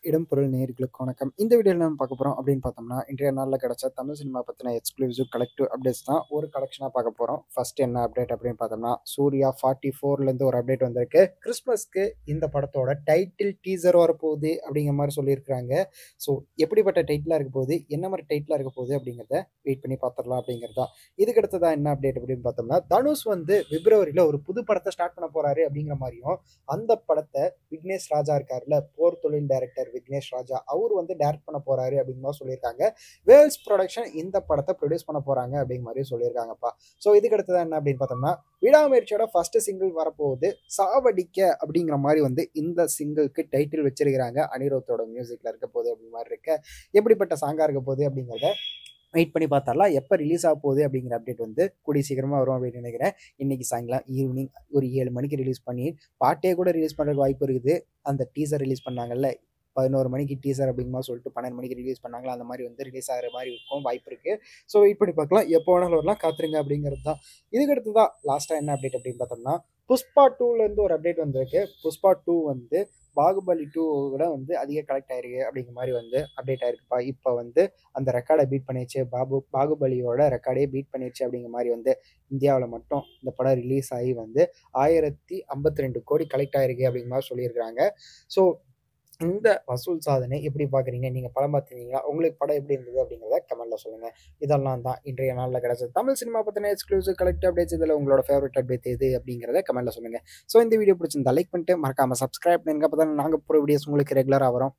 இடம் பொருள் நேயர்களுக்கு வணக்கம். இந்த வீடியோல நம்ம பார்க்க போறோம் அப்படின்னு பார்த்தோம்னா, இன்றைய நாள்ல கிடைச்ச தமிழ் சினிமா பத்தின எக்ஸ்க்ளூசிவ் கலெக்டிவ் அப்டேட்ஸ் தான் ஒரு கலெக்ஷனா பார்க்க போறோம். ஃபர்ஸ்ட் என்ன அப்டேட் அப்படின்னு பார்த்தோம்னா, சூர்யா 44லேருந்து ஒரு அப்டேட் வந்திருக்கு. கிறிஸ்மஸ்க்கு இந்த படத்தோட டைட்டில் டீசர் வரப்போகுது அப்படிங்கிற மாரி சொல்லியிருக்காங்க. ஸோ எப்படிப்பட்ட டைட்டிலா இருக்க போகுது, என்ன மாரி டைட்டிலா இருக்க போகுது அப்படிங்கிறத வெயிட் பண்ணி பார்த்துடலாம் அப்படிங்கிறது தான். இதுக்கு அடுத்ததா என்ன அப்டேட் அப்படின்னு பார்த்தோம்னா, தனுஷ் வந்து பிப்ரவரியில ஒரு புது படத்த ஸ்டார்ட் பண்ண போறாரு அப்படிங்கிற மாரியும், அந்த படத்த விக்னேஷ் ராஜா இருக்கார்ல, போர் தொழில் டைரக்டர் விக்னேஷ் ராஜா, அவரு வந்து டைரக்ட் பண்ண போறாரு அப்படிங்கிற மாரி சொல்லியிருக்காங்க. வேல்ஸ் புரொடக்ஷன் இந்த படத்த ப்ரொடியூஸ் பண்ண போறாங்க அப்படிங்கிற மாரி சொல்லியிருக்காங்கப்பா. ஸோ இதுக்கு அடுத்தது என்ன அப்படின்னு பார்த்தோம்னா, விடாமுயற்சியோட ஃபர்ஸ்ட் சிங்கிள் வரப்போகுது. சாவடிக்க அப்படிங்கிற மாரி வந்து இந்த சிங்கிள்க்கு டைட்டில் வச்சிருக்கிறாங்க. அனிருத்தோட மியூசிக்ல இருக்க போகுது அப்படி மாரி இருக்க. எப்படிப்பட்ட சாங்கா இருக்க போகுது அப்படிங்கிறத வெயிட் பண்ணி பார்த்துரலாம். எப்ப ரிலீஸ் ஆகப்போகுது அப்படிங்கிற அப்டேட் வந்து கூடிய சீக்கிரமா வரும் அப்படின்னு நினைக்கிறேன். இன்னைக்கு சாயங்காலம் ஈவினிங் ஒரு 7 மணிக்கு ரிலீஸ் பண்ணி, பாட்டே கூட ரிலீஸ் பண்றதுக்கு வாய்ப்பு இருக்குது. அந்த டீசர் ரிலீஸ் பண்ணாங்கல்ல, 11 மணிக்கு டீசர் அப்படிங்கிற மாரி சொல்லிட்டு 12 மணிக்கு ரிலீஸ் பண்ணாங்கல்ல, அந்த மாரி வந்து ரிலீஸ் ஆகுற மாரி இருக்கும் வாய்ப்பு இருக்கு. ஸோ வெயிட் பண்ணி பார்க்கலாம். எப்போ வேணாலும் வரலாம். காத்துருங்க அப்படிங்கிறது தான். இதுக்கு அடுத்ததா லாஸ்ட்டா என்ன அப்டேட் அப்படின்னு பார்த்தோம்னா, புஷ்பா 2லேருந்து ஒரு அப்டேட் வந்திருக்கு. புஷ்பா 2 வந்து பாகுபலி 2 விட வந்து அதிக கலெக்ட் ஆயிருக்கு அப்படிங்கிற மாரி வந்து அப்டேட் ஆயிருக்குப்பா. இப்ப வந்து அந்த ரெக்கார்ட பீட் பண்ணிருச்சு. பாகுபலியோட ரெக்கார்டே பீட் பண்ணிருச்சு அப்படிங்கிற மாரி வந்து இந்தியாவுல மட்டும் இந்த படம் ரிலீஸ் ஆகி வந்து 1052 கோடி கலெக்ட் ஆயிருக்கு அப்படிங்கிற மாரி சொல்லியிருக்காங்க. ஸோ இந்த வசூல் சாதனை எப்படி பார்க்குறீங்க? நீங்க படம் பார்த்துருக்கீங்களா? உங்களுக்கு படம் எப்படி இருந்தது அப்படிங்கிறத கமெண்ட்ல சொல்லுங்க. இதெல்லாம் தான் இன்றைய நாள்ல கிடைச்ச தமிழ் சினிமா பத்தின எக்ஸ்க்ளூசிவ் கலெக்டிவ் அப்டேட்ஸ். இதுல உங்களோட ஃபேவரட் அப்டேட் எது அப்படிங்கிறத கமெண்ட்ல சொல்லுங்க. ஸோ இந்த வீடியோ பிடிச்சிருந்தா லைக் பண்ணிட்டு மறக்காம சப்ஸ்கிரைப் பண்ணுங்க. அப்பதான் நாங்க போற வீடியோஸ் உங்களுக்கு ரெகுலரா வரும்.